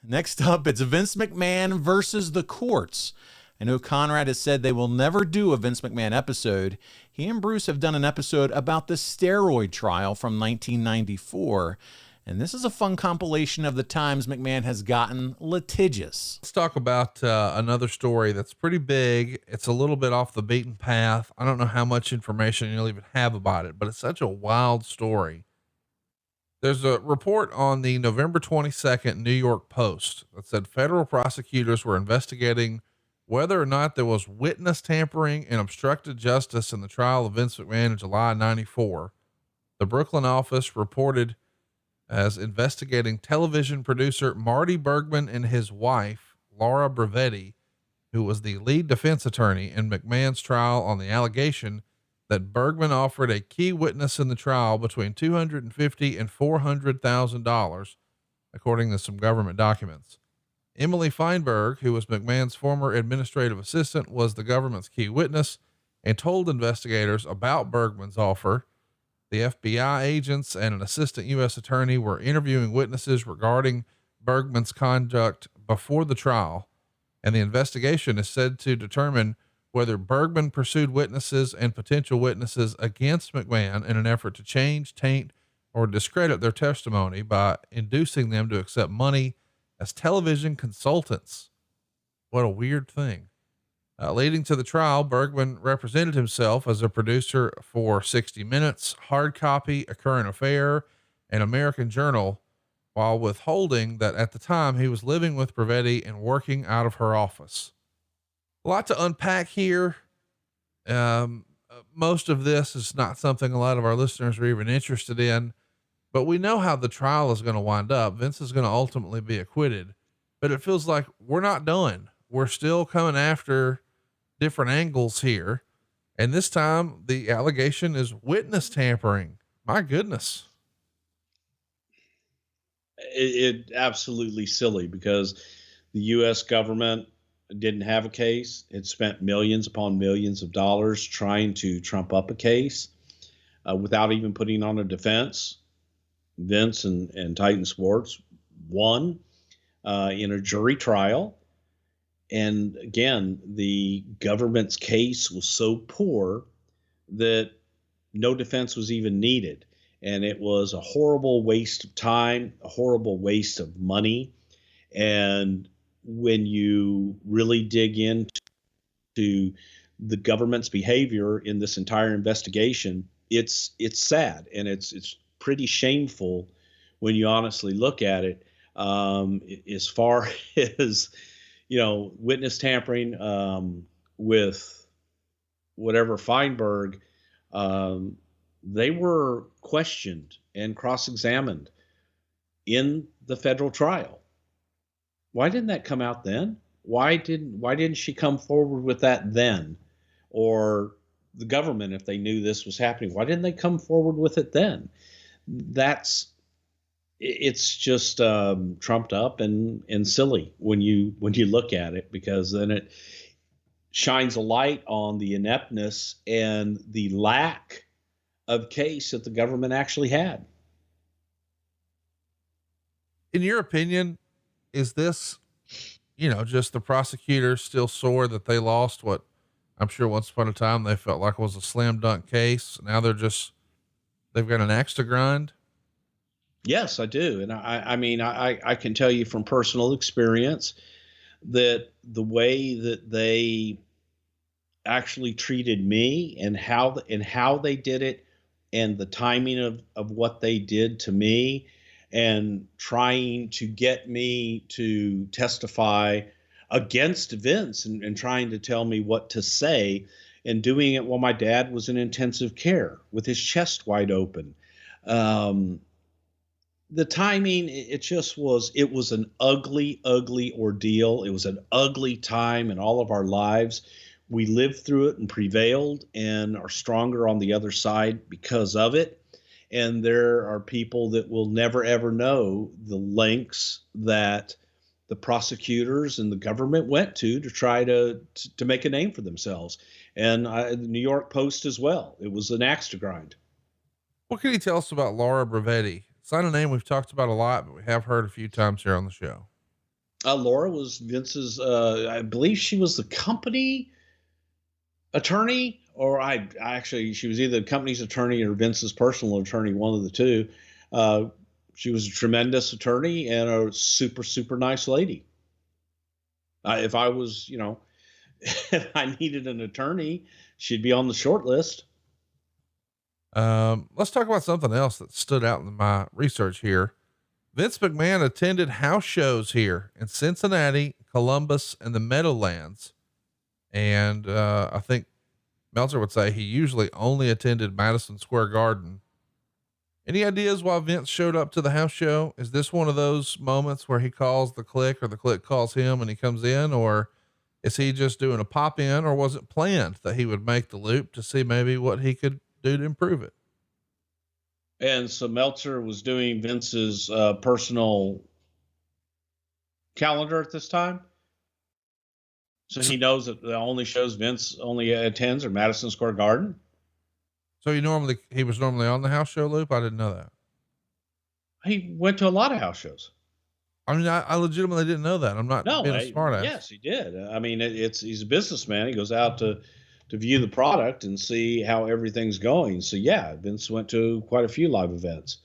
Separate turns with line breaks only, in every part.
Next up, it's Vince McMahon versus the courts. I know Conrad has said they will never do a Vince McMahon episode. He and Bruce have done an episode about the steroid trial from 1994. And this is a fun compilation of the times McMahon has gotten litigious.
Let's talk about another story that's pretty big. It's a little bit off the beaten path. I don't know how much information you'll even have about it, but it's such a wild story. There's a report on the November 22nd New York Post that said federal prosecutors were investigating whether or not there was witness tampering and obstructed justice in the trial of Vince McMahon in July 94. The Brooklyn office reported as investigating television producer Marty Bergman and his wife, Laura Brevetti, who was the lead defense attorney in McMahon's trial, on the allegation that Bergman offered a key witness in the trial between $250,000 and $400,000, according to some government documents. Emily Feinberg, who was McMahon's former administrative assistant, was the government's key witness and told investigators about Bergman's offer. The FBI agents and an assistant U.S. attorney were interviewing witnesses regarding Bergman's conduct before the trial, and the investigation is said to determine whether Bergman pursued witnesses and potential witnesses against McMahon in an effort to change, taint, or discredit their testimony by inducing them to accept money as television consultants. What a weird thing. Leading to the trial, Bergman represented himself as a producer for 60 Minutes, Hard Copy, A Current Affair, and American Journal, while withholding that at the time he was living with Brevetti and working out of her office. A lot to unpack here. Most of this is not something a lot of our listeners are even interested in, but we know how the trial is going to wind up. Vince is going to ultimately be acquitted, but it feels like we're not done. We're still coming after different angles here. And this time the allegation is witness tampering. My goodness.
It absolutely silly, because the U.S. government didn't have a case. It spent millions upon millions of dollars trying to trump up a case without even putting on a defense. Vince and Titan Sports won in a jury trial. And again, the government's case was so poor that no defense was even needed. And it was a horrible waste of time, a horrible waste of money. And when you really dig into the government's behavior in this entire investigation, it's sad, and it's pretty shameful when you honestly look at it. As far as, witness tampering with whatever Feinberg, they were questioned and cross-examined in the federal trial. Why didn't that come out then? Why didn't she come forward with that then? Or the government, if they knew this was happening, why didn't they come forward with it then? It's just trumped up and silly when you look at it, because then it shines a light on the ineptness and the lack of case that the government actually had.
In your opinion, is this, just the prosecutors still sore that they lost what I'm sure once upon a time they felt like was a slam dunk case? Now they've got an axe to grind.
Yes, I do. And I can tell you from personal experience that the way that they actually treated me and how they did it, and the timing of what they did to me, and trying to get me to testify against Vince and trying to tell me what to say, and doing it while my dad was in intensive care with his chest wide open. The timing, it was an ugly, ugly ordeal. It was an ugly time in all of our lives. We lived through it and prevailed and are stronger on the other side because of it. And there are people that will never, ever know the lengths that the prosecutors and the government went to try to make a name for themselves. And the New York Post as well. It was an axe to grind.
What can you tell us about Laura Brevetti? It's not a name we've talked about a lot, but we have heard a few times here on the show.
Laura was Vince's, I believe she was the company attorney, or I actually, she was either the company's attorney or Vince's personal attorney, one of the two. She was a tremendous attorney and a super, super nice lady. If I was, if I needed an attorney, she'd be on the short list.
Let's talk about something else that stood out in my research here. Vince McMahon attended house shows here in Cincinnati, Columbus, and the Meadowlands. And, I think Meltzer would say he usually only attended Madison Square Garden. Any ideas why Vince showed up to the house show? Is this one of those moments where he calls the clique or the clique calls him and he comes in, or is he just doing a pop in, or was it planned that he would make the loop to see maybe what he could do to improve it?
And so Meltzer was doing Vince's personal calendar at this time. So he knows that the only shows Vince only attends are Madison Square Garden.
So he was normally on the house show loop. I didn't know that.
He went to a lot of house shows.
I mean, I legitimately didn't know that. I'm not being a smart ass.
Yes, he did. I mean, he's a businessman. He goes out to view the product and see how everything's going. So yeah, Vince went to quite a few live events.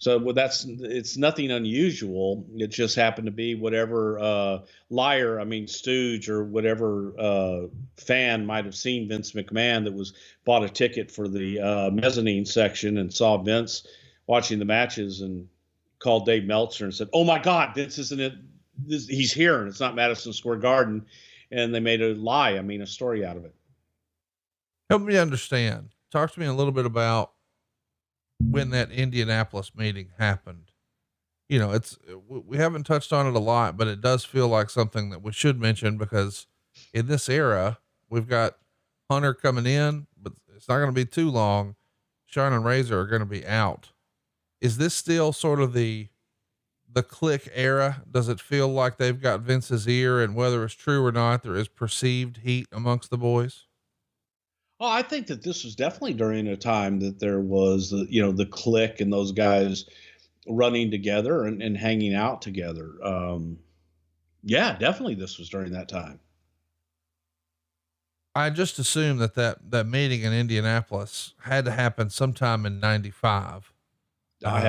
So it's nothing unusual. It just happened to be whatever stooge or whatever fan might have seen Vince McMahon that bought a ticket for the mezzanine section and saw Vince watching the matches and called Dave Meltzer and said, "Oh my God, Vince isn't it? He's here, and it's not Madison Square Garden." And they made a story out of it.
Help me understand. Talk to me a little bit about when that Indianapolis meeting happened. We haven't touched on it a lot, but it does feel like something that we should mention, because in this era, we've got Hunter coming in, but it's not going to be too long. Sean and Razor are going to be out. Is this still sort of the clique era? Does it feel like they've got Vince's ear, and whether it's true or not, there is perceived heat amongst the boys?
Oh, I think that this was definitely during a time that there was, the clique and those guys running together and hanging out together. Yeah, definitely this was during that time.
I just assumed that meeting in Indianapolis had to happen sometime in 95.
I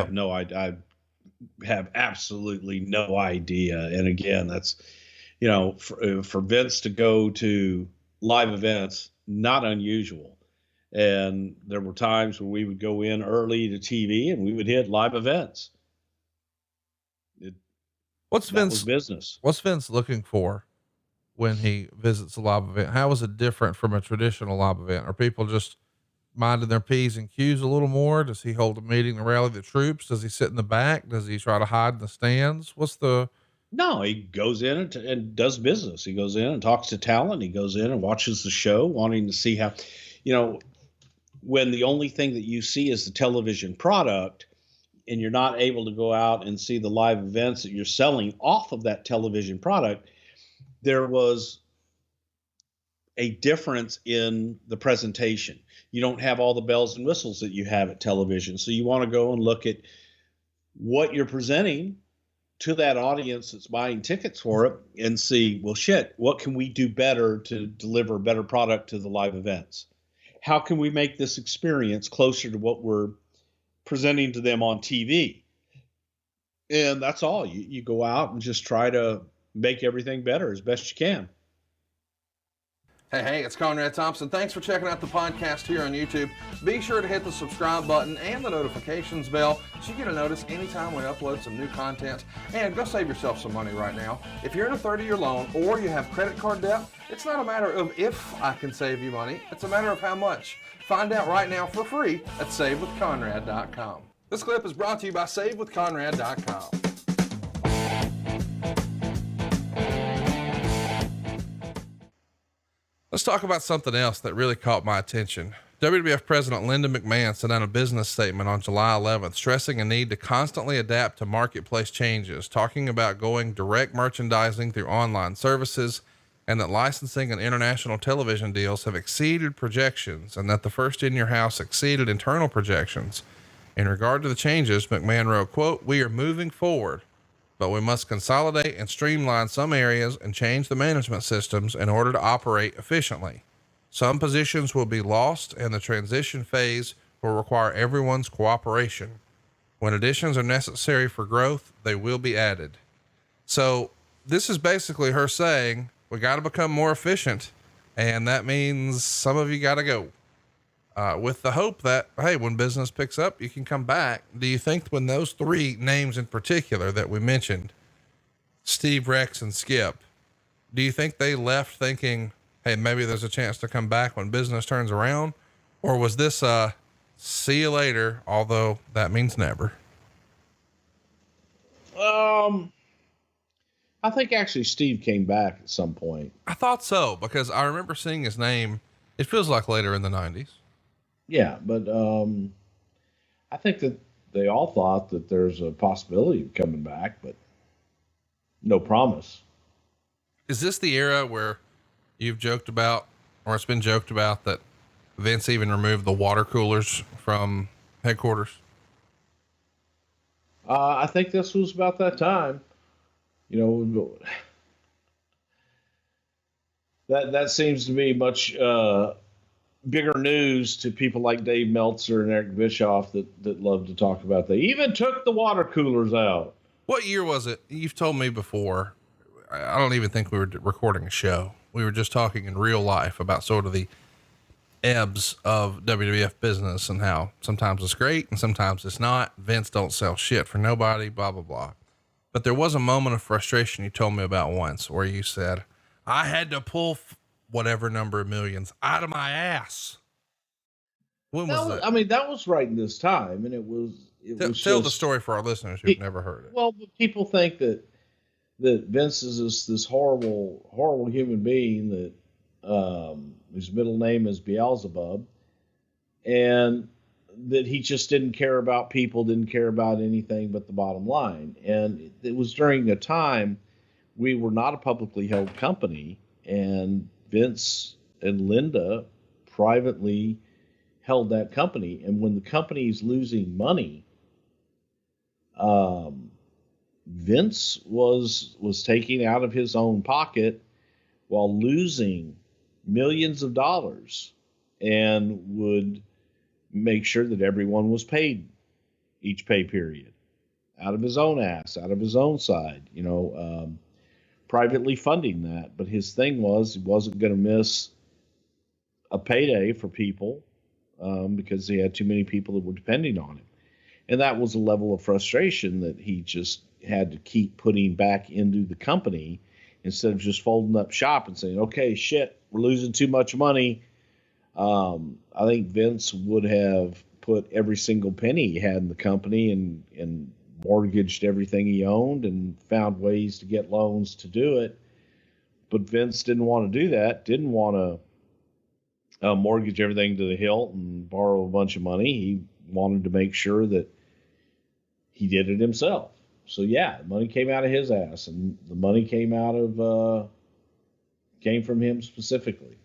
have absolutely no idea. And again, that's, for Vince to go to live events, not unusual. And there were times when we would go in early to TV and we would hit live events.
What's Vince
business?
What's Vince looking for when he visits a live event? How is it different from a traditional live event? Are people just minding their P's and Q's a little more? Does he hold a meeting to rally the troops? Does he sit in the back? Does he try to hide in the stands?
No, he goes in and does business. He goes in and talks to talent. He goes in and watches the show, wanting to see how, when the only thing that you see is the television product, and you're not able to go out and see the live events that you're selling off of that television product, there was a difference in the presentation. You don't have all the bells and whistles that you have at television. So you want to go and look at what you're presenting to that audience that's buying tickets for it and see, well, shit, what can we do better to deliver a better product to the live events? How can we make this experience closer to what we're presenting to them on TV? And that's all. You go out and just try to make everything better as best you can.
Hey, it's Conrad Thompson. Thanks for checking out the podcast here on YouTube. Be sure to hit the subscribe button and the notifications bell so you get a notice anytime we upload some new content. And go save yourself some money right now. If you're in a 30-year loan or you have credit card debt, it's not a matter of if I can save you money. It's a matter of how much. Find out right now for free at SaveWithConrad.com. This clip is brought to you by SaveWithConrad.com. Let's talk about something else that really caught my attention. WWF President Linda McMahon sent out a business statement on July 11th, stressing a need to constantly adapt to marketplace changes, talking about going direct merchandising through online services, and that licensing and international television deals have exceeded projections, and that the first In Your House exceeded internal projections. In regard to the changes, McMahon wrote, quote, "We are moving forward but we must consolidate and streamline some areas and change the management systems in order to operate efficiently. Some positions will be lost and the transition phase will require everyone's cooperation. When additions are necessary for growth, they will be added. So this is basically her saying, we got to become more efficient. And that means some of you got to go, with the hope that, hey, when business picks up, you can come back. Do you think when those three names in particular that we mentioned, Steve, Rex, and Skip, do you think they left thinking, hey, maybe there's a chance to come back when business turns around? Or was this see you later, although that means never?
I think actually Steve came back at some point.
I thought so, because I remember seeing his name. It feels like later in the 90s.
Yeah, but I think that they all thought that there's a possibility of coming back, but no promise.
Is this the era where you've joked about, or it's been joked about, that Vince even removed the water coolers from headquarters?
I think this was about that time. You know, that seems to be much bigger news to people like Dave Meltzer and Eric Bischoff that love to talk about. They even took the water coolers out.
What year was it? You've told me before. I don't even think we were recording a show. We were just talking in real life about sort of the ebbs of WWF business and how sometimes it's great and sometimes it's not. Vince don't sell shit for nobody, blah, blah, blah. But there was a moment of frustration you told me about once where you said, I had to pull whatever number of millions out of my ass. When was that?
I mean, that was right in this time. And it was
tell the story for our listeners who've never heard it.
Well, people think that Vince is this horrible, horrible human being that, whose middle name is Beelzebub, and that he just didn't care about people, didn't care about anything but the bottom line. And it was during a time we were not a publicly held company, and Vince and Linda privately held that company. And when the company's losing money, Vince was taking out of his own pocket while losing millions of dollars, and would make sure that everyone was paid each pay period out of his own ass, out of his own side, privately funding that. But his thing was, he wasn't going to miss a payday for people, because he had too many people that were depending on him. And that was a level of frustration that he just had to keep putting back into the company instead of just folding up shop and saying, okay, shit, we're losing too much money. I think Vince would have put every single penny he had in the company and mortgaged everything he owned and found ways to get loans to do it. But Vince didn't want to do that, didn't want to mortgage everything to the hilt and borrow a bunch of money. He wanted to make sure that he did it himself. So yeah, the money came out of his ass, and the money came from him specifically.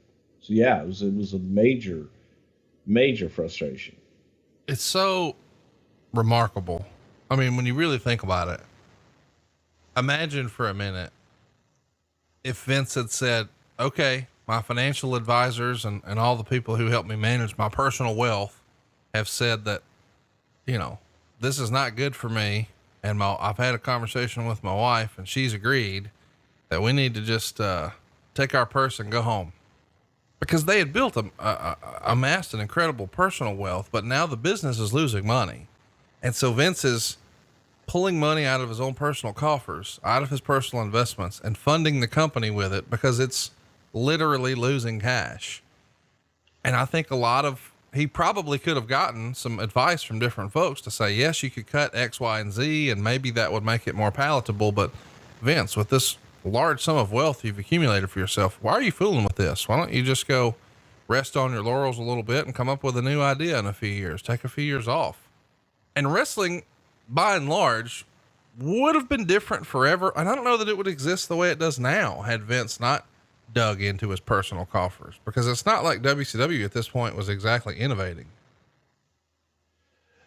So yeah, it was a major, major frustration.
It's so remarkable. I mean, when you really think about it, imagine for a minute if Vince had said, okay, my financial advisors and all the people who help me manage my personal wealth have said that, this is not good for me. And I've had a conversation with my wife, and she's agreed that we need to just take our purse and go home, because they had built amassed an incredible personal wealth, but now the business is losing money. And so Vince is pulling money out of his own personal coffers, out of his personal investments, and funding the company with it because it's literally losing cash. And I think he probably could have gotten some advice from different folks to say, yes, you could cut X, Y, and Z, and maybe that would make it more palatable. But Vince, with this large sum of wealth you've accumulated for yourself, why are you fooling with this? Why don't you just go rest on your laurels a little bit and come up with a new idea in a few years, take a few years off? And wrestling, by and large, would have been different forever. And I don't know that it would exist the way it does now had Vince not dug into his personal coffers, because it's not like WCW at this point was exactly innovating.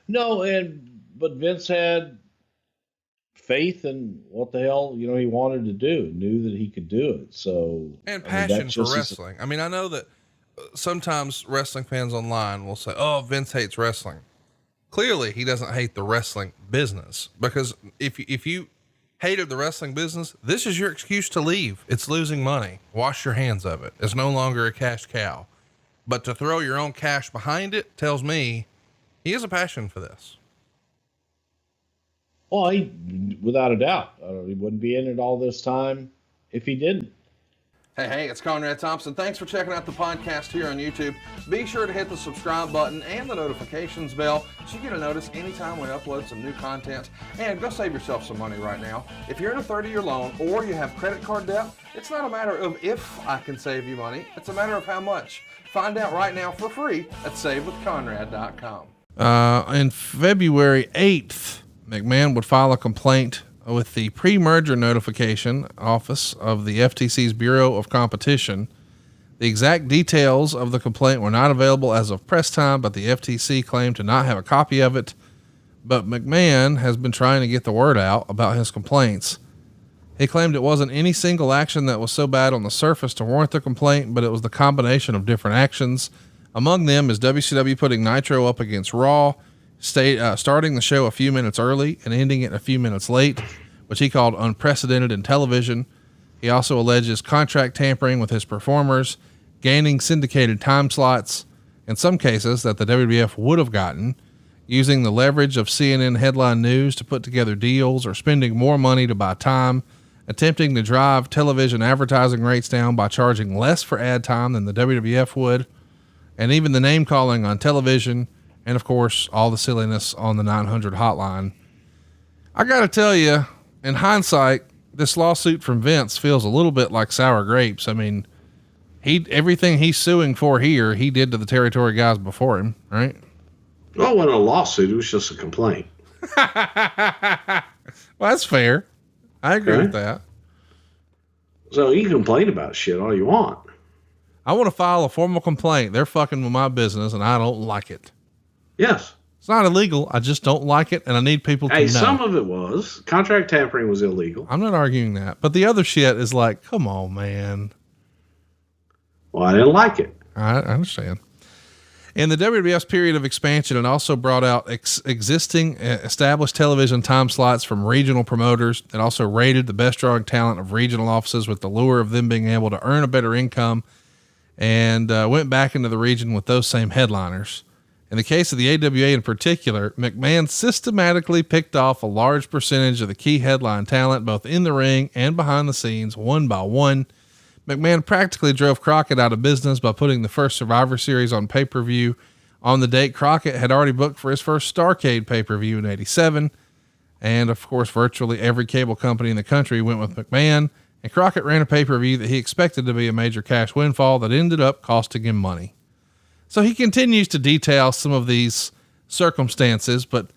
No. But Vince had faith in what the hell, he wanted to do, knew that he could do it. So,
and passion for wrestling. I mean, I know that sometimes wrestling fans online will say, "Oh, Vince hates wrestling." Clearly he doesn't hate the wrestling business, because if you hated the wrestling business, this is your excuse to leave. It's losing money. Wash your hands of it. It's no longer a cash cow. But to throw your own cash behind it tells me he has a passion for this.
Well, without a doubt, he wouldn't be in it all this time if he didn't.
Hey, it's Conrad Thompson. Thanks for checking out the podcast here on YouTube. Be sure to hit the subscribe button and the notifications bell so you get a notice anytime we upload some new content. And go save yourself some money right now. If you're in a 30-year loan or you have credit card debt, it's not a matter of if I can save you money. It's a matter of how much. Find out right now for free at savewithconrad.com. On February 8th, McMahon would file a complaint with the pre-merger notification office of the FTC's Bureau of Competition. The exact details of the complaint were not available as of press time, but the FTC claimed to not have a copy of it. But McMahon has been trying to get the word out about his complaints. He claimed it wasn't any single action that was so bad on the surface to warrant the complaint, but it was the combination of different actions. Among them is WCW putting Nitro up against Raw, starting the show a few minutes early and ending it a few minutes late, which he called unprecedented in television. He also alleges contract tampering with his performers, gaining syndicated time slots, in some cases that the WWF would have gotten, using the leverage of CNN headline news to put together deals or spending more money to buy time, attempting to drive television advertising rates down by charging less for ad time than the WWF would, and even the name calling on television, and of course, all the silliness on the 900 hotline. I got to tell you, in hindsight, this lawsuit from Vince feels a little bit like sour grapes. I mean, everything he's suing for here, he did to the territory guys before him, right?
Well, it wasn't a lawsuit. It was just a complaint.
Well, that's fair. I agree with that.
So you can complain about shit all you want.
I want to file a formal complaint. They're fucking with my business and I don't like it.
Yes.
It's not illegal. I just don't like it. And I need people to know.
Some of it was. Contract tampering was illegal.
I'm not arguing that, but the other shit is like, come on, man.
Well, I didn't like it.
I understand. In the WWF's period of expansion, it also brought out existing established television time slots from regional promoters. It also rated the best drawing talent of regional offices with the lure of them being able to earn a better income, and went back into the region with those same headliners. In the case of the AWA in particular, McMahon systematically picked off a large percentage of the key headline talent, both in the ring and behind the scenes, one by one. McMahon practically drove Crockett out of business by putting the first Survivor Series on pay-per-view on the date Crockett had already booked for his first Starrcade pay-per-view in '87. And of course, virtually every cable company in the country went with McMahon, and Crockett ran a pay-per-view that he expected to be a major cash windfall that ended up costing him money. So he continues to detail some of these circumstances, but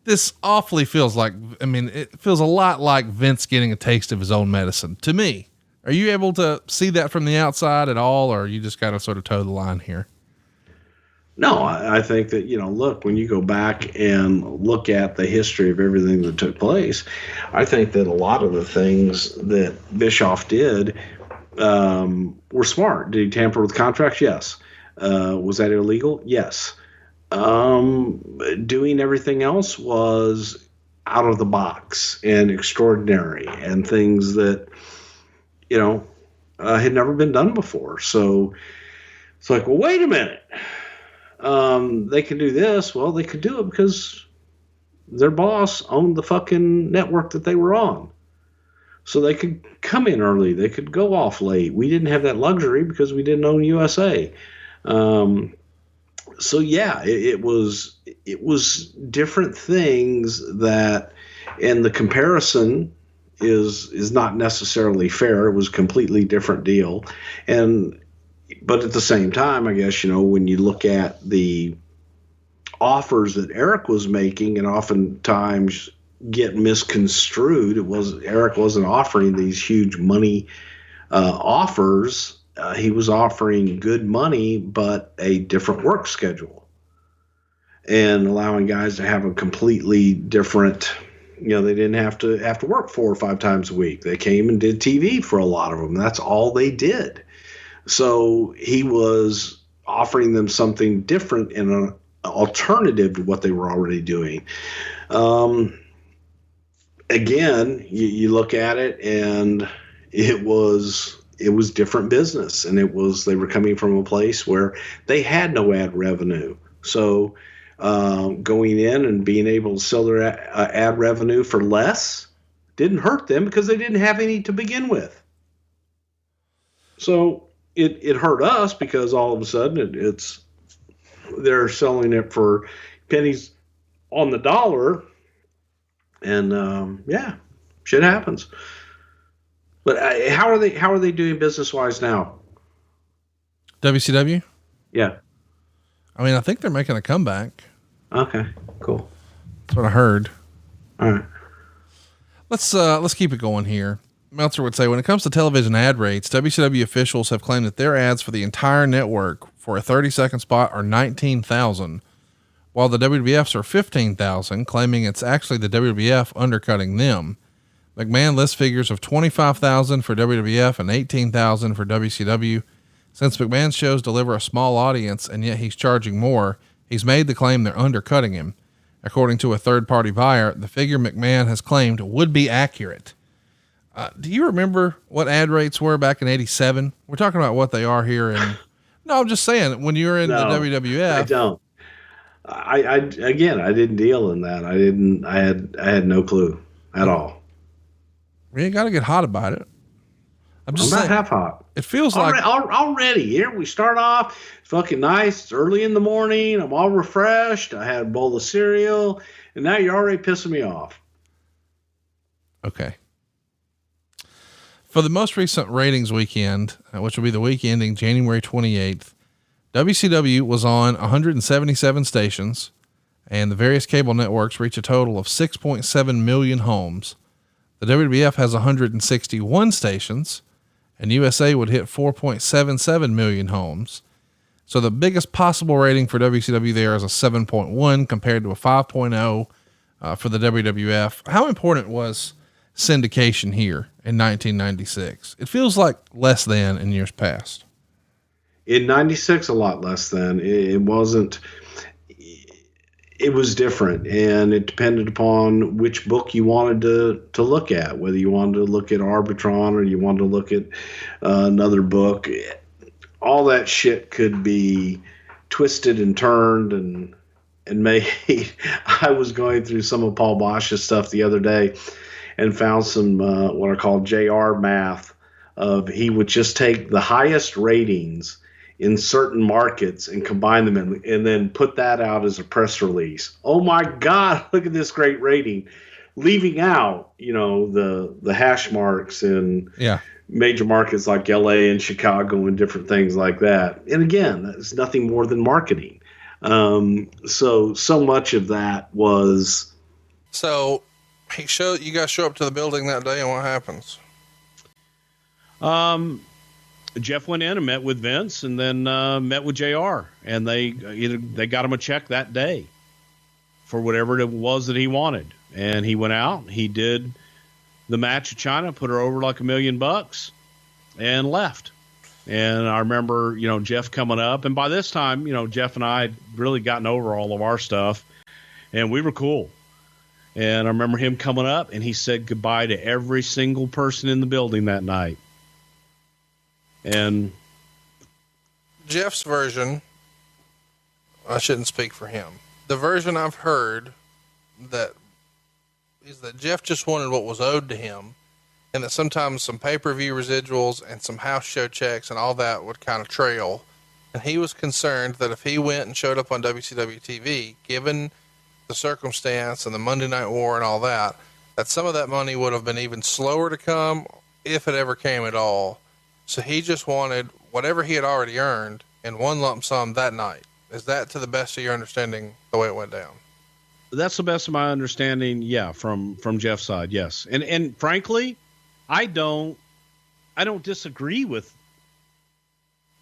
this awfully feels like, it feels a lot like Vince getting a taste of his own medicine to me. Are you able to see that from the outside at all, or you just got to sort of toe the line here?
No, I think that, look, when you go back and look at the history of everything that took place, I think that a lot of the things that Bischoff did were smart. Did he tamper with contracts? Yes. Was that illegal? Yes. Doing everything else was out of the box and extraordinary and things that, had never been done before. So it's like, well, wait a minute. They can do this. Well, they could do it because their boss owned the fucking network that they were on. So they could come in early. They could go off late. We didn't have that luxury because we didn't own USA. So yeah, it was different things that, and the comparison is not necessarily fair. It was a completely different deal. But at the same time, I guess, when you look at the offers that Eric was making and oftentimes get misconstrued, Eric wasn't offering these huge money offers. He was offering good money, but a different work schedule and allowing guys to have a completely different they didn't have to work 4 or 5 times a week. They came and did TV for a lot of them. That's all they did. So he was offering them something different and an alternative to what they were already doing. Again, you look at it, and it was different business, and they were coming from a place where they had no ad revenue. So going in and being able to sell their ad revenue for less didn't hurt them because they didn't have any to begin with. So it hurt us because all of a sudden they're selling it for pennies on the dollar, and shit happens. But how are they doing business wise now?
WCW?
Yeah.
I mean, I think they're making a comeback.
Okay, cool.
That's what I heard.
All right.
Let's keep it going here. Meltzer would say, when it comes to television ad rates, WCW officials have claimed that their ads for the entire network for a 30-second spot are $19,000, while the WWF's are $15,000, claiming it's actually the WWF undercutting them. McMahon lists figures of $25,000 for WWF and $18,000 for WCW. Since McMahon's shows deliver a small audience and yet he's charging more, he's made the claim they're undercutting him. According to a third-party buyer, the figure McMahon has claimed would be accurate. Do you remember what ad rates were back in '87? We're talking about what they are here. No, I'm just saying, when you were in the WWF.
I don't. I didn't deal in that. I had no clue at all.
You got to get hot about it. I'm
not half hot.
It feels like
already here we start off fucking nice. It's early in the morning. I'm all refreshed. I had a bowl of cereal, and now you're already pissing me off.
Okay. For the most recent ratings weekend, which will be the week ending January 28th, WCW was on 177 stations, and the various cable networks reach a total of 6.7 million homes. The WWF has 161 stations, and USA would hit 4.77 million homes. So the biggest possible rating for WCW there is a 7.1 compared to a 5.0 for the WWF. How important was syndication here in 1996? It feels like less than in years past.
In 96, a lot less than. It wasn't. It was different, and it depended upon which book you wanted to look at, whether you wanted to look at Arbitron or you wanted to look at another book. All that shit could be twisted and turned and made. I was going through some of Paul Bosch's stuff the other day and found some what I call JR math of he would just take the highest ratings in certain markets and combine them and then put that out as a press release. Oh my God, look at this great rating, leaving out, the hash marks in major markets like LA and Chicago and different things like that. And again, that's nothing more than marketing. So much of that was.
So you guys show up to the building that day, and what happens?
Jeff went in and met with Vince, and then met with JR, and they got him a check that day for whatever it was that he wanted. And he went out, he did the match of China, put her over like $1 million and left. And I remember, Jeff coming up, and by this time, Jeff and I had really gotten over all of our stuff, and we were cool. And I remember him coming up, and he said goodbye to every single person in the building that night. And
Jeff's version, I shouldn't speak for him. The version I've heard is that Jeff just wanted what was owed to him, and that sometimes some pay-per-view residuals and some house show checks and all that would kind of trail. And he was concerned that if he went and showed up on WCW TV, given the circumstance and the Monday Night War and all that some of that money would have been even slower to come, if it ever came at all. So he just wanted whatever he had already earned in one lump sum that night. Is that, to the best of your understanding, the way it went down?
That's the best of my understanding. Yeah. From Jeff's side. Yes. And frankly, I don't disagree with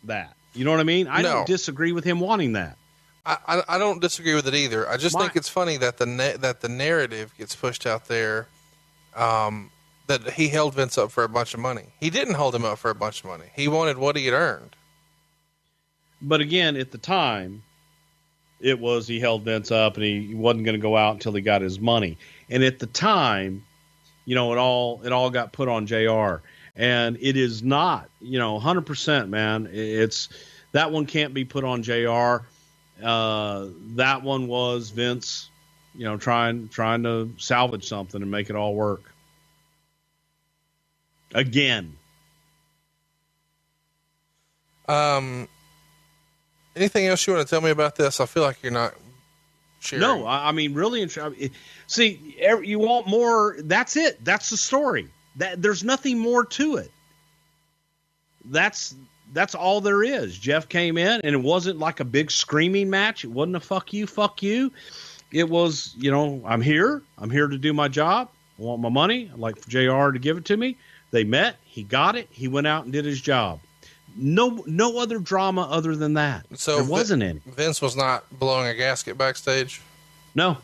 that. You know what I mean? I don't disagree with him wanting that.
I don't disagree with it either. I just think it's funny that the narrative gets pushed out there, that he held Vince up for a bunch of money. He didn't hold him up for a bunch of money. He wanted what he had earned.
But again, at the time, it was he held Vince up and he wasn't going to go out until he got his money. And at the time, it all got put on JR. And it is not, 100%, man. It's that one can't be put on JR. That one was Vince, trying to salvage something and make it all work. Again.
Anything else you want to tell me about this? I feel like you're not sharing.
No, I mean, really. See, you want more. That's it. That's the story. There's nothing more to it. That's all there is. Jeff came in, and it wasn't like a big screaming match. It wasn't a fuck you. It was, I'm here to do my job. I want my money. I'd like for JR to give it to me. They met. He got it. He went out and did his job. No other drama other than that.
So
there wasn't any.
Vince was not blowing a gasket backstage?
No.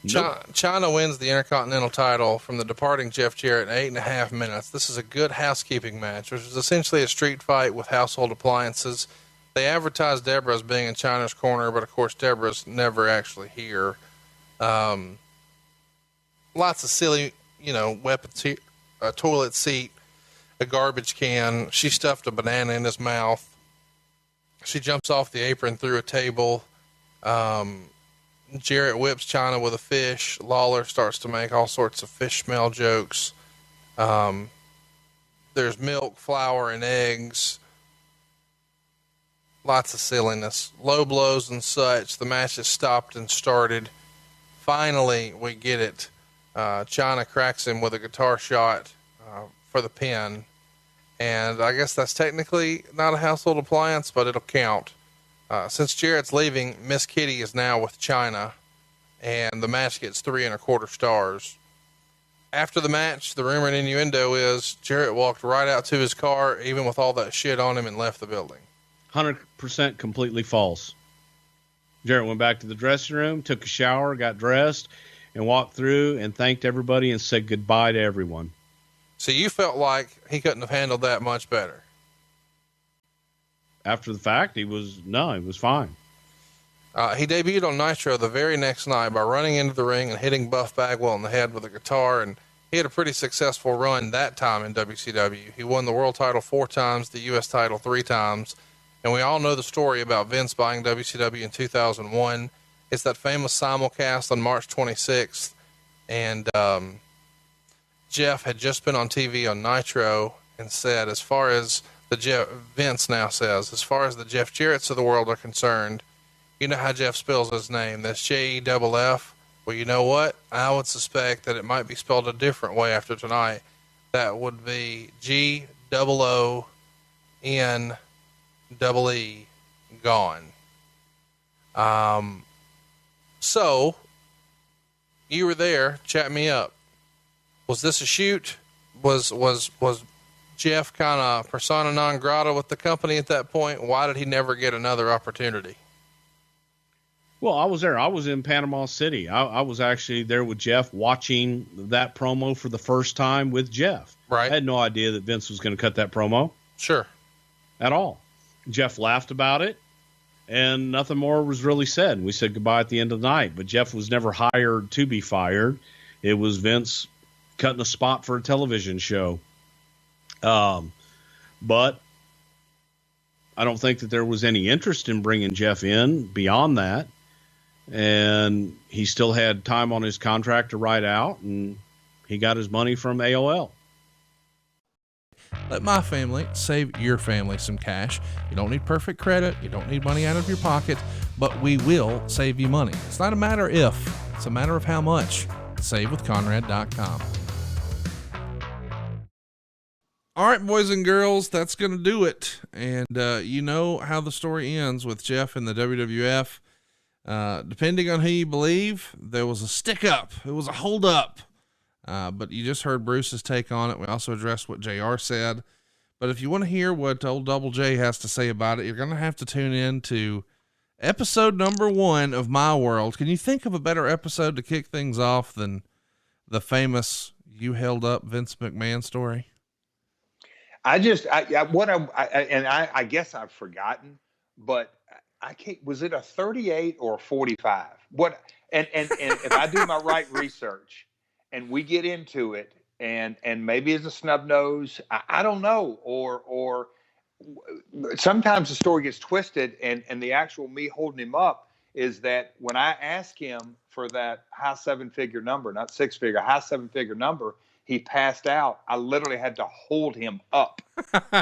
Chyna wins the Intercontinental title from the departing Jeff Jarrett in 8.5 minutes. This is a good housekeeping match, which was essentially a street fight with household appliances. They advertised Deborah as being in Chyna's corner, but of course Deborah's never actually here. Lots of silly, weapons here. A toilet seat, a garbage can. She stuffed a banana in his mouth. She jumps off the apron through a table. Jarrett whips Chyna with a fish. Lawler starts to make all sorts of fish smell jokes. There's milk, flour, and eggs. Lots of silliness. Low blows and such. The match is stopped and started. Finally, we get it. Chyna cracks him with a guitar shot for the pin. And I guess that's technically not a household appliance, but it'll count. Since Jarrett's leaving, Miss Kitty is now with Chyna, and the match gets 3.25 stars. After the match, the rumor and innuendo is Jarrett walked right out to his car, even with all that shit on him, and left the building.
100% completely false. Jarrett went back to the dressing room, took a shower, got dressed, and walked through and thanked everybody and said goodbye to everyone.
So you felt like he couldn't have handled that much better?
After the fact, he was fine.
He debuted on Nitro the very next night by running into the ring and hitting Buff Bagwell in the head with a guitar, and he had a pretty successful run that time in WCW. He won the world title 4 times, the U.S. title 3 times, and we all know the story about Vince buying WCW in 2001. It's that famous simulcast on March 26th, and Jeff had just been on TV on Nitro and said, Vince now says, as far as the Jeff Jarretts of the world are concerned, you know how Jeff spells his name. That's Jeff. Well, you know what? I would suspect that it might be spelled a different way after tonight. That would be GOONEE, gone. So you were there. Chat me up. Was this a shoot? Was Jeff kind of persona non grata with the company at that point? Why did he never get another opportunity?
Well, I was there. I was in Panama City. I was actually there with Jeff watching that promo for the first time with Jeff.
Right.
I had no idea that Vince was going to cut that promo.
Sure.
At all. Jeff laughed about it, and nothing more was really said. We said goodbye at the end of the night, but Jeff was never hired to be fired. It was Vince cutting a spot for a television show. But I don't think that there was any interest in bringing Jeff in beyond that. And he still had time on his contract to ride out, and he got his money from AOL.
Let my family save your family some cash. You don't need perfect credit. You don't need money out of your pocket, but we will save you money. It's not a matter if, it's a matter of how much. SaveWithConrad.com. All right, boys and girls, that's going to do it. And you know how the story ends with Jeff in the WWF. Depending on who you believe, there was a stick up. It was a hold up. But you just heard Bruce's take on it. We also addressed what JR said. But if you want to hear what old Double J has to say about it, you're going to have to tune in to episode number 1 of My World. Can you think of a better episode to kick things off than the famous "You Held Up Vince McMahon" story?
I guess I've forgotten, but I can't, was it a 38 or a 45? And if I do my right research and we get into it, and maybe it's a snub nose, I don't know, or sometimes the story gets twisted, and the actual me holding him up is that when I asked him for that high 7-figure number, not 6-figure, high 7-figure number, he passed out. I literally had to hold him up.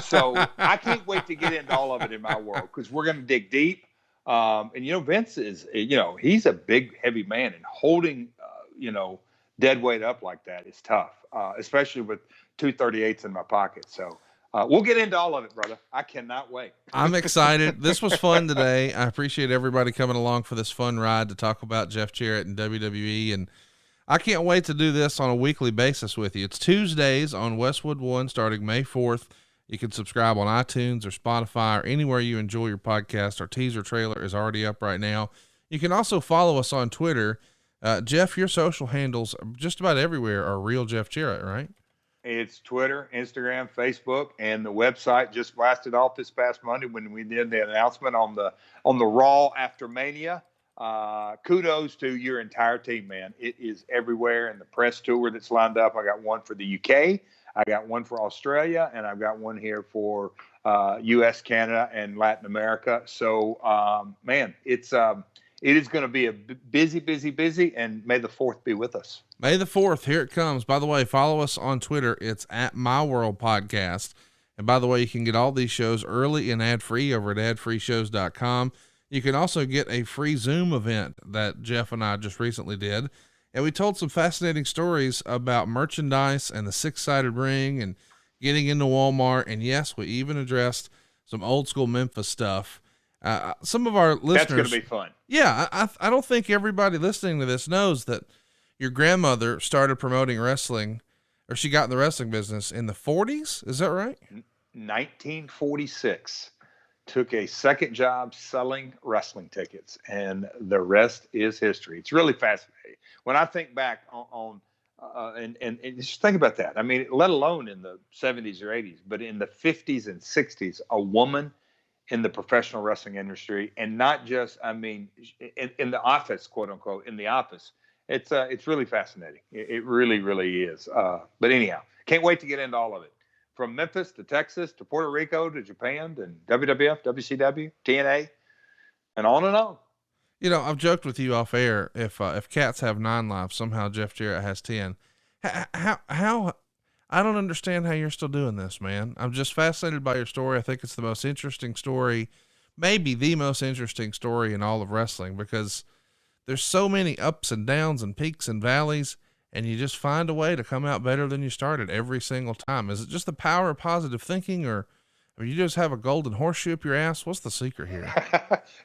So I can't wait to get into all of it in My World, because we're going to dig deep. And, Vince is, he's a big, heavy man, and holding, dead weight up like that is tough, especially with 238s in my pocket. So we'll get into all of it, brother. I cannot wait.
I'm excited. This was fun today. I appreciate everybody coming along for this fun ride to talk about Jeff Jarrett and WWE. And I can't wait to do this on a weekly basis with you. It's Tuesdays on Westwood One starting May 4th. You can subscribe on iTunes or Spotify or anywhere you enjoy your podcast. Our teaser trailer is already up right now. You can also follow us on Twitter. Jeff, your social handles just about everywhere are Real Jeff Jarrett, right?
It's Twitter, Instagram, Facebook, and the website just blasted off this past Monday when we did the announcement on the Raw after Mania. Kudos to your entire team, man. It is everywhere, and the press tour that's lined up. I got one for the UK, I got one for Australia, and I've got one here for US, Canada, and Latin America. So, man, it is going to be a busy, and may the 4th be with us.
May the 4th, here it comes. By the way, follow us on Twitter. It's at My World Podcast. And by the way, you can get all these shows early and ad-free over at adfreeshows.com. You can also get a free Zoom event that Jeff and I just recently did. And we told some fascinating stories about merchandise and the 6-sided ring and getting into Walmart. And yes, we even addressed some old school Memphis stuff. Some of our listeners,
that's going to be fun.
Yeah. I don't think everybody listening to this knows that your grandmother started promoting wrestling, or she got in the wrestling business in the 40s. Is that right?
1946. Took a second job selling wrestling tickets, and the rest is history. It's really fascinating. When I think back on and just think about that. I mean, let alone in the 70s or 80s, but in the 50s and 60s, a woman in the professional wrestling industry, and not just, in the office, quote unquote, in the office. It's really fascinating. It really, really is. But anyhow, can't wait to get into all of it. From Memphis to Texas to Puerto Rico to Japan and WWF, WCW, TNA, and on and on.
I've joked with you off air. If cats have 9 lives, somehow Jeff Jarrett has 10. How I don't understand how you're still doing this, man. I'm just fascinated by your story. I think it's the most interesting story, maybe the most interesting story in all of wrestling, because there's so many ups and downs and peaks and valleys, and you just find a way to come out better than you started every single time. Is it just the power of positive thinking, or you just have a golden horseshoe up your ass? What's the secret here?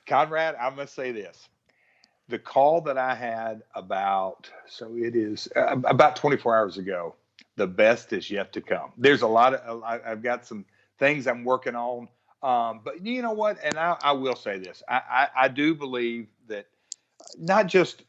Conrad, I must say this. The call that I had about 24 hours ago, the best is yet to come. There's I've got some things I'm working on. But you know what? And I will say this. I do believe that not just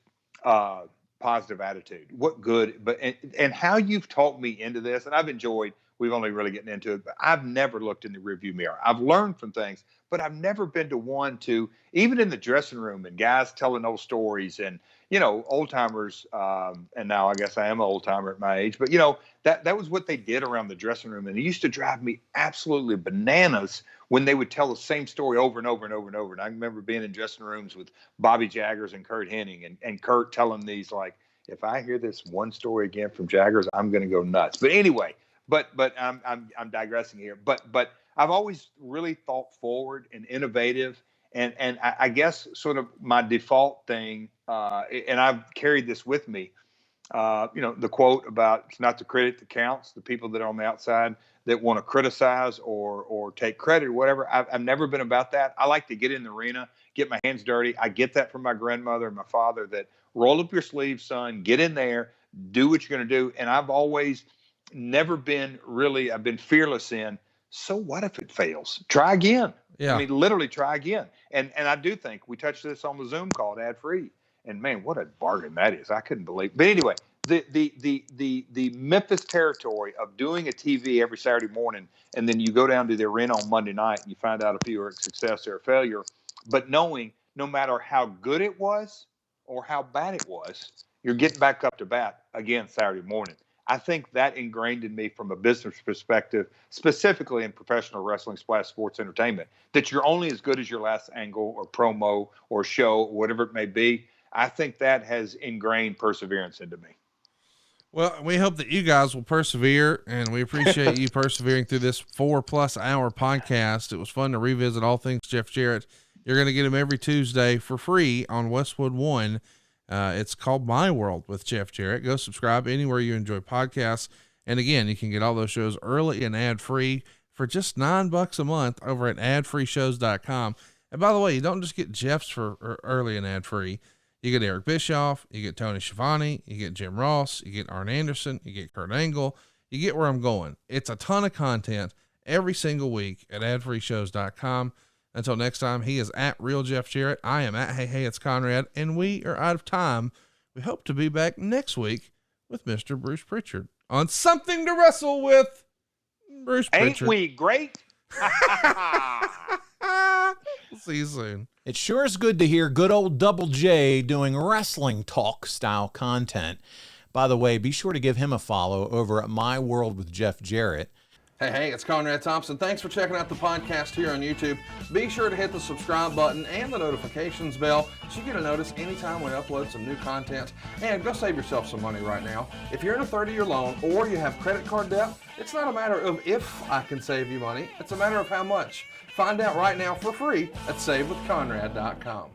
positive attitude, what good, but and how you've talked me into this, and I've enjoyed, we've only really getting into it, but I've never looked in the rearview mirror. I've learned from things, but I've never been to one to, even in the dressing room and guys telling old stories and, old timers, and now I guess I am an old timer at my age, but that was what they did around the dressing room. And it used to drive me absolutely bananas when they would tell the same story over and over and over and over. And I remember being in dressing rooms with Bobby Jaggers and Kurt Hennig, and Kurt telling these, like, if I hear this one story again from Jaggers, I'm going to go nuts. But anyway, but I'm digressing here. But I've always really thought forward and innovative. And I guess sort of my default thing, and I've carried this with me, the quote about it's not the critic that counts, the people that are on the outside that want to criticize or take credit or whatever. I've never been about that. I like to get in the arena, get my hands dirty. I get that from my grandmother and my father, that roll up your sleeves, son, get in there, do what you're going to do. And I've always never been really, I've been fearless in So what if it fails? Try again.
Yeah.
I mean, literally try again. And I do think we touched this on the Zoom call, ad free. And man, what a bargain that is! I couldn't believe. But anyway, the Memphis territory of doing a TV every Saturday morning, and then you go down to the arena on Monday night and you find out if you were a success or a failure. But knowing no matter how good it was or how bad it was, you're getting back up to bat again Saturday morning. I think that ingrained in me from a business perspective, specifically in professional wrestling / sports entertainment, that you're only as good as your last angle or promo or show, or whatever it may be. I think that has ingrained perseverance into me.
Well, we hope that you guys will persevere, and we appreciate you persevering through this 4+ hour podcast. It was fun to revisit all things Jeff Jarrett. You're going to get him every Tuesday for free on Westwood One. It's called My World with Jeff Jarrett. Go subscribe anywhere you enjoy podcasts. And again, you can get all those shows early and ad free for just $9 a month over at adfreeshows.com. And by the way, you don't just get Jeff's for early and ad free. You get Eric Bischoff, you get Tony Schiavone, you get Jim Ross, you get Arn Anderson, you get Kurt Angle. You get where I'm going. It's a ton of content every single week at adfreeshows.com. Until next time, he is at Real Jeff Jarrett. I am at Hey It's Conrad, and we are out of time. We hope to be back next week with Mr. Bruce Prichard on Something to Wrestle with Bruce Prichard.
Ain't we great?
We'll see you soon.
It sure is good to hear good old Double J doing wrestling talk style content. By the way, be sure to give him a follow over at My World with Jeff Jarrett.
Hey, it's Conrad Thompson. Thanks for checking out the podcast here on YouTube. Be sure to hit the subscribe button and the notifications bell so you get a notice anytime we upload some new content. And go save yourself some money right now. If you're in a 30-year loan or you have credit card debt, it's not a matter of if I can save you money. It's a matter of how much. Find out right now for free at SaveWithConrad.com.